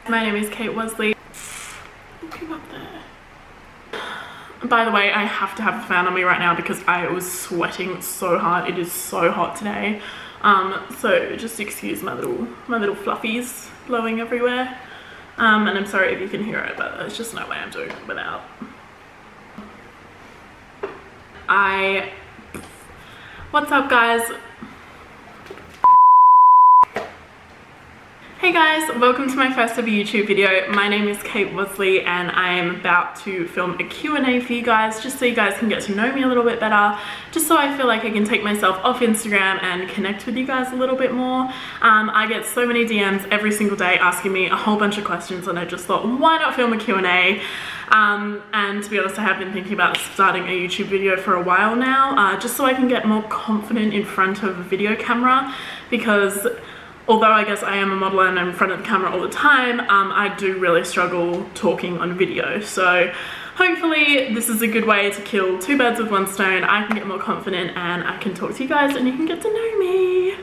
My name is Kate Wasley. Look him up there. By the way, I have to have the fan on me right now because I was sweating so hard. It is so hot today. So just excuse my little fluffies blowing everywhere. And I'm sorry if you can hear it, but there's just no way I'm doing it without. What's up, guys? Hey guys, welcome to my first ever YouTube video. My name is Kate Wasley and I am about to film a Q&A for you guys, just so you guys can get to know me a little bit better, just so I feel like I can take myself off Instagram and connect with you guys a little bit more. I get so many DMs every single day asking me a whole bunch of questions, and I just thought, why not film a Q&A? And to be honest, I have been thinking about starting a YouTube video for a while now, just so I can get more confident in front of a video camera, because although I guess I am a model and I'm in front of the camera all the time, I do really struggle talking on video. So hopefully this is a good way to kill two birds with one stone. I can get more confident and I can talk to you guys and you can get to know me.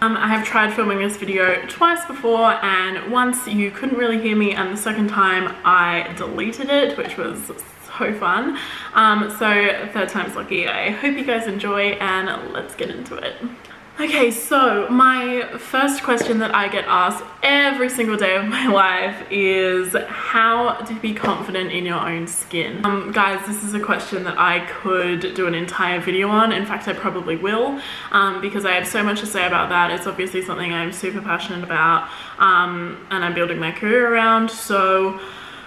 I have tried filming this video twice before, and once you couldn't really hear me, and the second time I deleted it, which was so fun. So third time's lucky. I hope you guys enjoy, and let's get into it. Okay, so my first question that I get asked every single day of my life is how to be confident in your own skin. Guys, this is a question that I could do an entire video on. In fact, I probably will, because I have so much to say about that. It's obviously something I'm super passionate about, and I'm building my career around. So,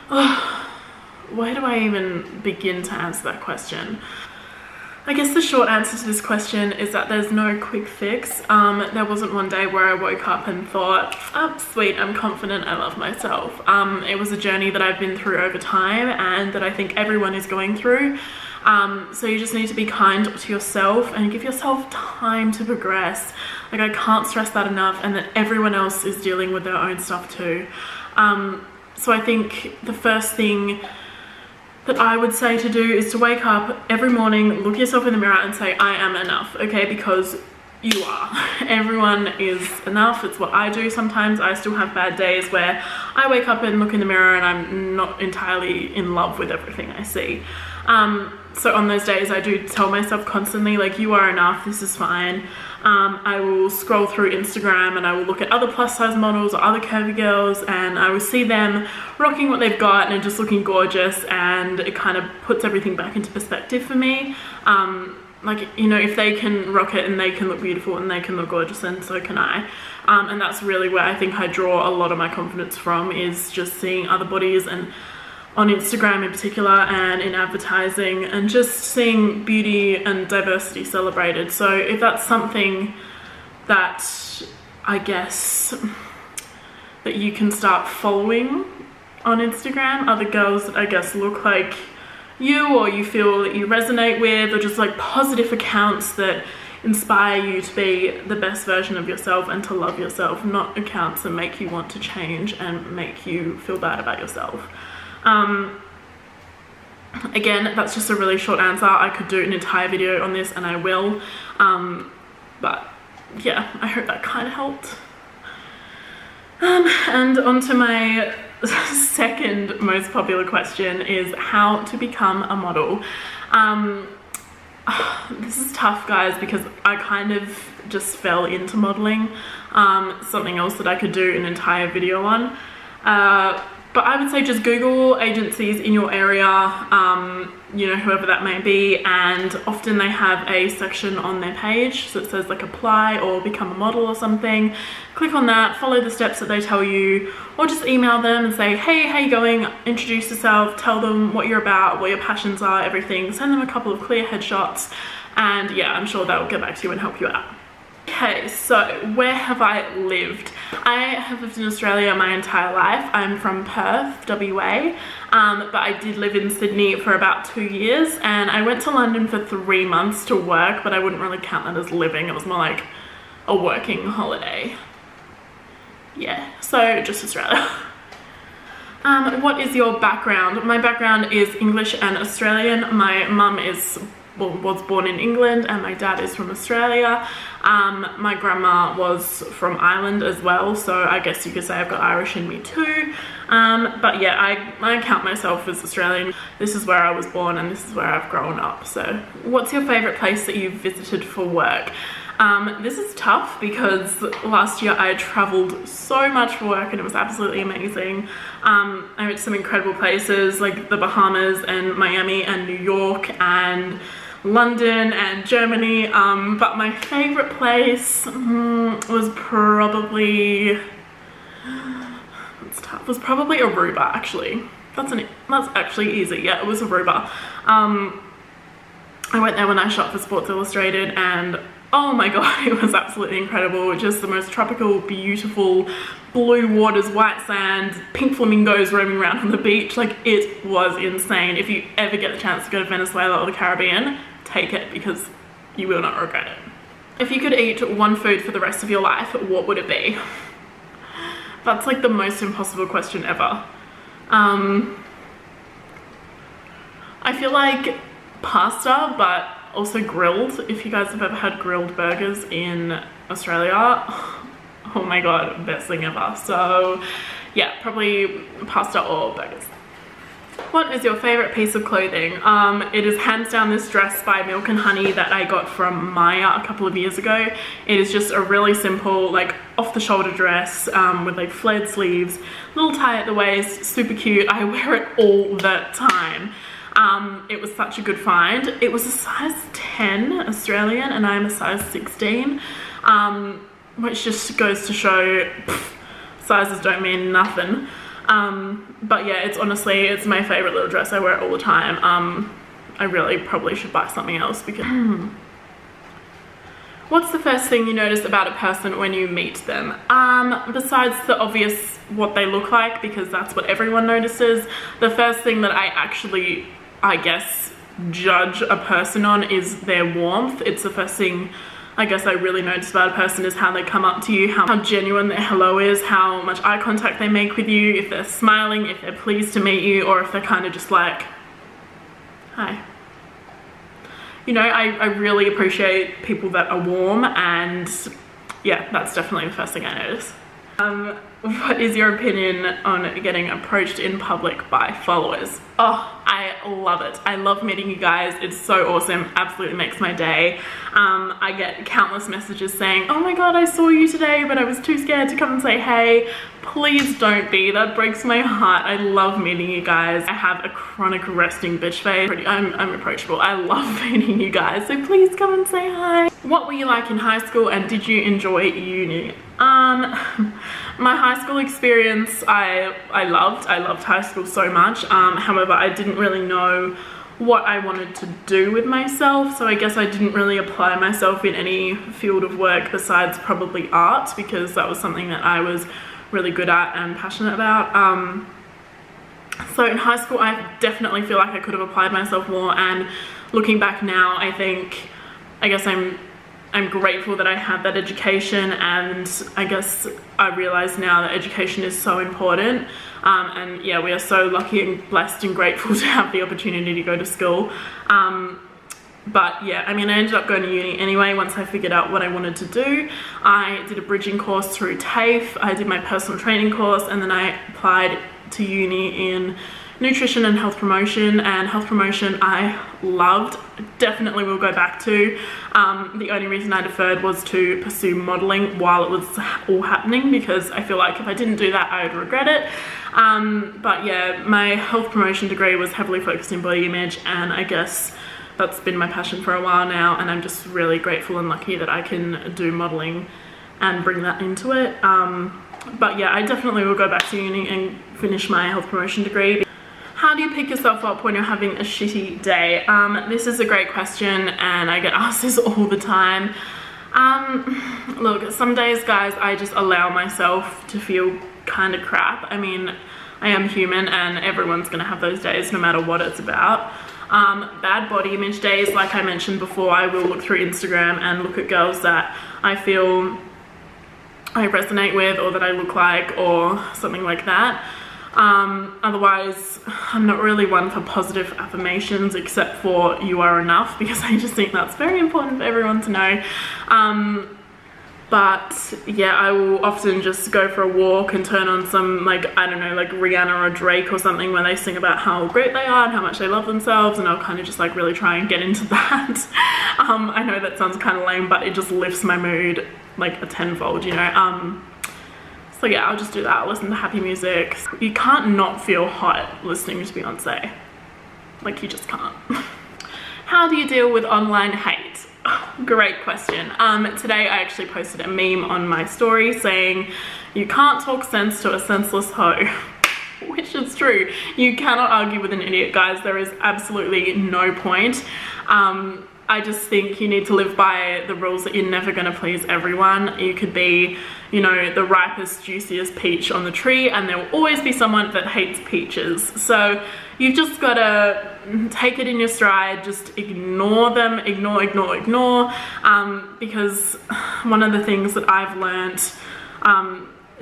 where do I even begin to answer that question? I guess the short answer to this question is that there's no quick fix. There wasn't one day where I woke up and thought, oh sweet, I'm confident, I love myself. It was a journey that I've been through over time and that I think everyone is going through. So you just need to be kind to yourself and give yourself time to progress. Like, I can't stress that enough, and that everyone else is dealing with their own stuff too. So I think the first thing that I would say to do is to wake up every morning, look yourself in the mirror and say, I am enough, okay? Because you are. Everyone is enough. It's what I do sometimes. I still have bad days where I wake up and look in the mirror and I'm not entirely in love with everything I see. So on those days I do tell myself constantly, like, you are enough, this is fine. I will scroll through Instagram and I will look at other plus size models or other curvy girls, and I will see them rocking what they've got and just looking gorgeous, and it kind of puts everything back into perspective for me. Like, you know, if they can rock it and they can look beautiful and they can look gorgeous, then so can I. And that's really where I think I draw a lot of my confidence from, is just seeing other bodies, and on Instagram in particular, and in advertising, and just seeing beauty and diversity celebrated. So if that's something that I guess that you can start following on Instagram, other girls that I guess look like you, or you feel that you resonate with, or just like positive accounts that inspire you to be the best version of yourself and to love yourself, not accounts that make you want to change and make you feel bad about yourself. Again, that's just a really short answer. I could do an entire video on this, and I will, but yeah, I hope that kind of helped. And on to my second most popular question is how to become a model. This is tough, guys, because I kind of just fell into modeling, something else that I could do an entire video on. But I would say just Google agencies in your area, you know, whoever that may be, and often they have a section on their page, so it says like apply or become a model or something. Click on that, follow the steps that they tell you, or just email them and say, hey, how you going? Introduce yourself, tell them what you're about, what your passions are, everything. Send them a couple of clear headshots, and yeah, I'm sure they'll get back to you and help you out. Okay, so where have I lived? I have lived in Australia my entire life. I'm from Perth, WA, but I did live in Sydney for about 2 years, and I went to London for 3 months to work, but I wouldn't really count that as living. It was more like a working holiday. Yeah, so just Australia. What is your background? My background is English and Australian. My mum is was born in England and my dad is from Australia. My grandma was from Ireland as well, so I guess you could say I've got Irish in me too. But yeah, I count myself as Australian. This is where I was born and this is where I've grown up. So what's your favourite place that you've visited for work? This is tough because last year I travelled so much for work and it was absolutely amazing. I went to some incredible places like the Bahamas and Miami and New York and London and Germany, but my favourite place was probably, it's tough, was probably Aruba actually. That's actually easy, yeah, it was Aruba. I went there when I shot for Sports Illustrated and oh my god, it was absolutely incredible. Just the most tropical, beautiful, blue waters, white sand, pink flamingos roaming around on the beach. Like, it was insane. If you ever get the chance to go to Venezuela or the Caribbean, take it because you will not regret it. If you could eat one food for the rest of your life, what would it be? That's like the most impossible question ever. I feel like pasta, but also grilled. If you guys have ever had grilled burgers in Australia, oh my god, best thing ever. So yeah, probably pasta or burgers. What is your favorite piece of clothing? It is hands down this dress by Milk and Honey that I got from Maya a couple of years ago. It is just a really simple, like, off the shoulder dress with like flared sleeves, little tie at the waist, super cute. I wear it all the time. It was such a good find. It was a size 10 Australian and I'm a size 16, which just goes to show sizes don't mean nothing. But yeah, it's honestly, it's my favorite little dress. I wear it all the time. I really probably should buy something else because what's the first thing you notice about a person when you meet them? Besides the obvious what they look like, because that's what everyone notices, the first thing that I actually, I guess, judge a person on is their warmth. It's the first thing I guess I really notice about a person is how they come up to you, how genuine their hello is, how much eye contact they make with you, if they're smiling, if they're pleased to meet you, or if they're kind of just like, hi. You know, I really appreciate people that are warm, and yeah, that's definitely the first thing I notice. What is your opinion on getting approached in public by followers? Oh, I love it. I love meeting you guys. It's so awesome. Absolutely makes my day. I get countless messages saying, oh my god, I saw you today, but I was too scared to come and say hey. Please don't be. That breaks my heart. I love meeting you guys. I have a chronic resting bitch face. I'm approachable. I love meeting you guys, so please come and say hi. What were you like in high school and did you enjoy uni? My high school experience, I loved high school so much. However, I didn't really know what I wanted to do with myself, so I guess I didn't really apply myself in any field of work besides probably art, because that was something that I was really good at and passionate about. So in high school I definitely feel like I could have applied myself more, and looking back now I guess I'm grateful that I had that education, and I guess I realize now that education is so important, and yeah, we are so lucky and blessed and grateful to have the opportunity to go to school. But yeah, I mean, I ended up going to uni anyway once I figured out what I wanted to do. I did a bridging course through TAFE, I did my personal training course, and then I applied to uni in nutrition and health promotion, and health promotion I loved, definitely will go back to. The only reason I deferred was to pursue modelling while it was all happening, because I feel like if I didn't do that I would regret it. But yeah, my health promotion degree was heavily focused in body image, and I guess that's been my passion for a while now, and I'm just really grateful and lucky that I can do modelling and bring that into it. But yeah, I definitely will go back to uni and finish my health promotion degree. How do you pick yourself up when you're having a shitty day? This is a great question, and I get asked this all the time. Look, some days, guys, I just allow myself to feel kind of crap. I mean, I am human, and everyone's gonna have those days no matter what it's about. Bad body image days, like I mentioned before, I will look through Instagram and look at girls that I feel I resonate with, or that I look like, or something like that. Otherwise, I'm not really one for positive affirmations except for "you are enough," because I just think that's very important for everyone to know. But yeah, I will often just go for a walk and turn on some, like, I don't know, like Rihanna or Drake or something, where they sing about how great they are and how much they love themselves, and I'll kind of just like really try and get into that. I know that sounds kind of lame, but it just lifts my mood like a tenfold, you know. So yeah, I'll just do that. I'll listen to happy music. You can't not feel hot listening to Beyonce. Like, you just can't. How do you deal with online hate? Great question. Today I actually posted a meme on my story saying, "You can't talk sense to a senseless hoe." Which is true. You cannot argue with an idiot, guys. There is absolutely no point. I just think you need to live by the rules that you're never going to please everyone. You could be, you know, the ripest, juiciest peach on the tree, and there will always be someone that hates peaches. So you've just got to take it in your stride, just ignore them, ignore, because one of the things that I've learned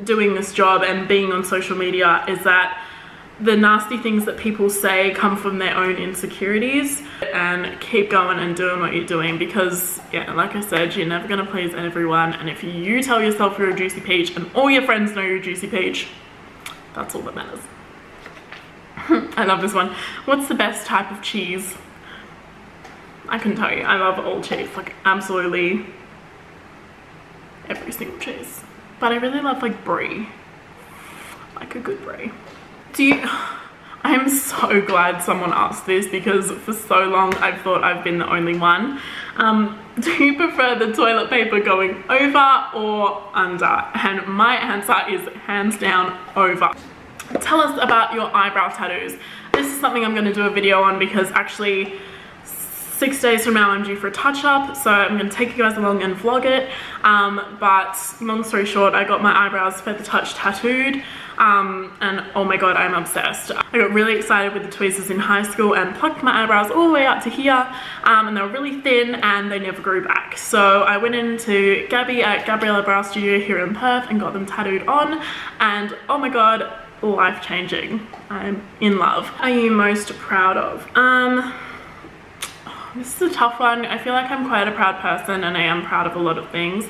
doing this job and being on social media is that the nasty things that people say come from their own insecurities. And keep going and doing what you're doing, because yeah, like I said, you're never gonna please everyone, and if you tell yourself you're a juicy peach and all your friends know you're a juicy peach, that's all that matters. I love this one. What's the best type of cheese? I can tell you, I love all cheese, like absolutely every single cheese, but I really love like brie, like a good brie. I am so glad someone asked this, because for so long I've thought I've been the only one. Do you prefer the toilet paper going over or under? And my answer is hands down over. Tell us about your eyebrow tattoos. This is something I'm going to do a video on, because actually 6 days from now I'm due for a touch-up, so I'm going to take you guys along and vlog it. But long story short, I got my eyebrows Feather Touch tattooed, and oh my god, I'm obsessed. I got really excited with the tweezers in high school and plucked my eyebrows all the way up to here, and they were really thin and they never grew back. So I went into Gabby at Gabriella Brow Studio here in Perth and got them tattooed on, and oh my god, life-changing. I'm in love. Are you most proud of? This is a tough one. I feel like I'm quite a proud person, and I am proud of a lot of things.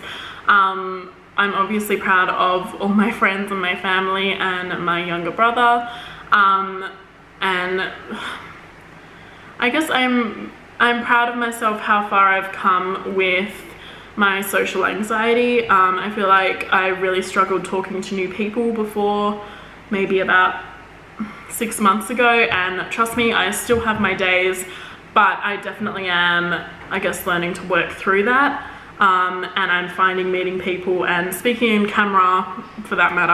I'm obviously proud of all my friends and my family and my younger brother. And I guess I'm proud of myself, how far I've come with my social anxiety. I feel like I really struggled talking to new people before maybe about 6 months ago, and trust me, I still have my days, but I definitely am, I guess, learning to work through that. And I'm finding meeting people and speaking in camera, for that matter,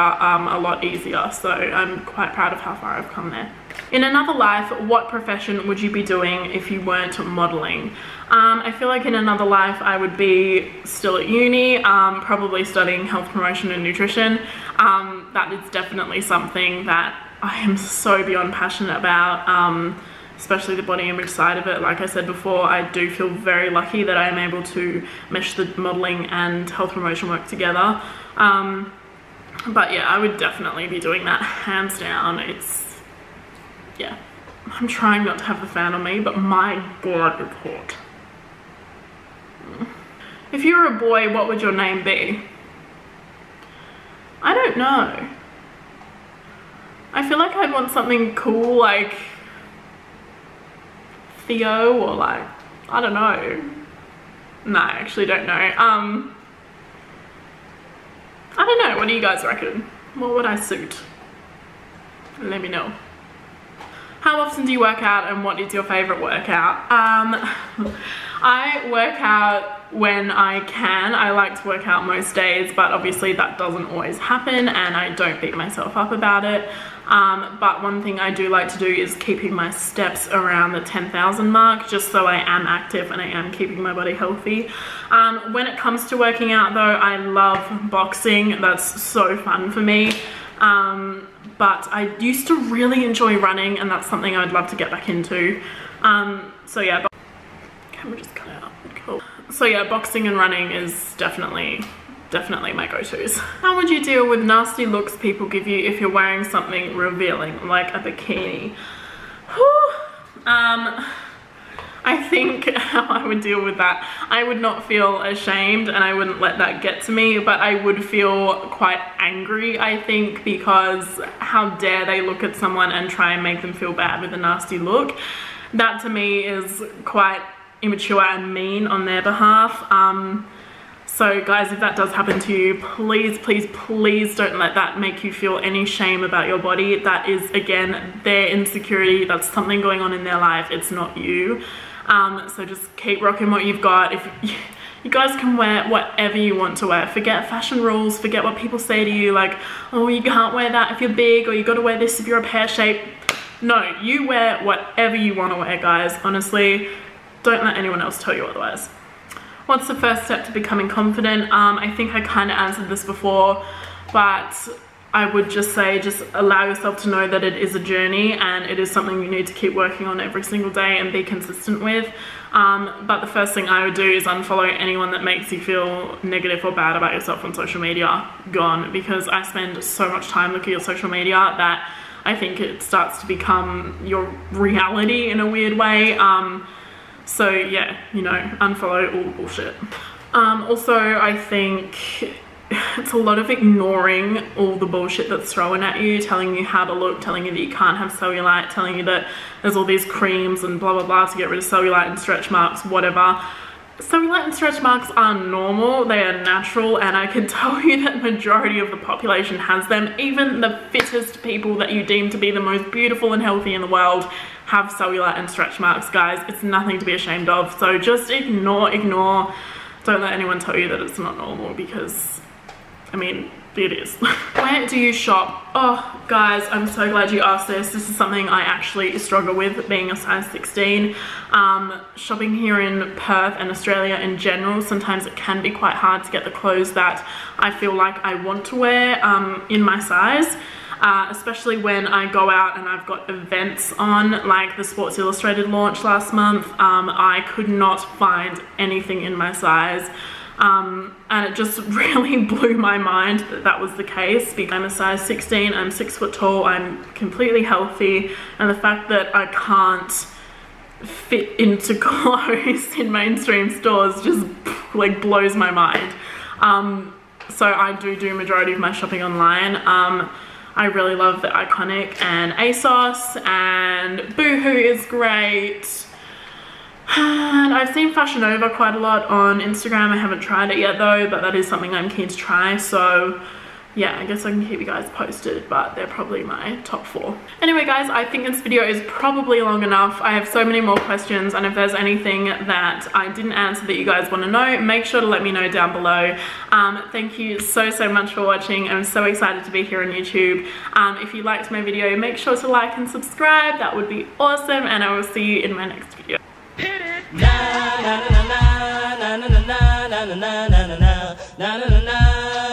a lot easier. So I'm quite proud of how far I've come there. In another life, what profession would you be doing if you weren't modeling? I feel like in another life I would be still at uni, probably studying health promotion and nutrition. That is definitely something that I am so beyond passionate about. Especially the body image side of it. Like I said before, I do feel very lucky that I am able to mesh the modeling and health promotion work together. But yeah, I would definitely be doing that, hands down. It's, yeah, I'm trying not to have the fan on me, but my god, it's hot. If you were a boy, what would your name be? I don't know. I feel like I'd want something cool, like Theo, or like, I don't know. No, I actually don't know. I don't know, what do you guys reckon? What would I suit? Let me know. How often do you work out, and what is your favorite workout? I work out when I can. I like to work out most days, but obviously that doesn't always happen, and I don't beat myself up about it. But one thing I do like to do is keeping my steps around the 10,000 mark, just so I am active and I am keeping my body healthy. When it comes to working out though, I love boxing. That's so fun for me. But I used to really enjoy running, and that's something I'd love to get back into. So yeah, camera just cut out. Cool. So yeah, boxing and running is definitely definitely my go-tos. How would you deal with nasty looks people give you if you're wearing something revealing, like a bikini? Whew. I think how I would deal with that, I would not feel ashamed and I wouldn't let that get to me, but I would feel quite angry, I think, because how dare they look at someone and try and make them feel bad with a nasty look. That to me is quite immature and mean on their behalf. So guys, if that does happen to you, please, please, please don't let that make you feel any shame about your body. That is, again, their insecurity. That's something going on in their life. It's not you. So just keep rocking what you've got. If you guys can wear whatever you want to wear. Forget fashion rules. Forget what people say to you, like, oh, you can't wear that if you're big, or you got to wear this if you're a pear shape. No, you wear whatever you want to wear, guys. Honestly, don't let anyone else tell you otherwise. What's the first step to becoming confident? I think I kind of answered this before, but I would just say, just allow yourself to know that it is a journey and it is something you need to keep working on every single day and be consistent with. But the first thing I would do is unfollow anyone that makes you feel negative or bad about yourself on social media. Gone, because I spend so much time looking at social media that I think it starts to become your reality in a weird way. So yeah, you know, unfollow all the bullshit. Also, I think it's a lot of ignoring all the bullshit that's thrown at you, telling you how to look, telling you that you can't have cellulite, telling you that there's all these creams and blah blah blah to get rid of cellulite and stretch marks, whatever. Cellulite and stretch marks are normal, they are natural, and I can tell you that the majority of the population has them. Even the fittest people that you deem to be the most beautiful and healthy in the world have cellulite and stretch marks, guys. It's nothing to be ashamed of. So just ignore. Don't let anyone tell you that it's not normal, because, I mean, it is. Where do you shop? Oh, guys, I'm so glad you asked this. This is something I actually struggle with, being a size 16. Shopping here in Perth and Australia in general, sometimes it can be quite hard to get the clothes that I feel like I want to wear in my size. Especially when I go out and I've got events on, like the Sports Illustrated launch last month. I could not find anything in my size. And it just really blew my mind that that was the case, because I'm a size 16, I'm 6 foot tall, I'm completely healthy, and the fact that I can't fit into clothes in mainstream stores just like blows my mind. So I do majority of my shopping online. I really love the Iconic and ASOS, and Boohoo is great. And I've seen Fashion Nova quite a lot on Instagram. I haven't tried it yet though, but that is something I'm keen to try. So yeah, I guess I can keep you guys posted, but they're probably my top 4. Anyway guys, I think this video is probably long enough. I have so many more questions, and if there's anything that I didn't answer that you guys want to know, make sure to let me know down below. Thank you so much for watching. I'm so excited to be here on YouTube. If you liked my video, make sure to like and subscribe. That would be awesome, and I will see you in my next video. Hit it! Na na na na na na na na na na na na na na na.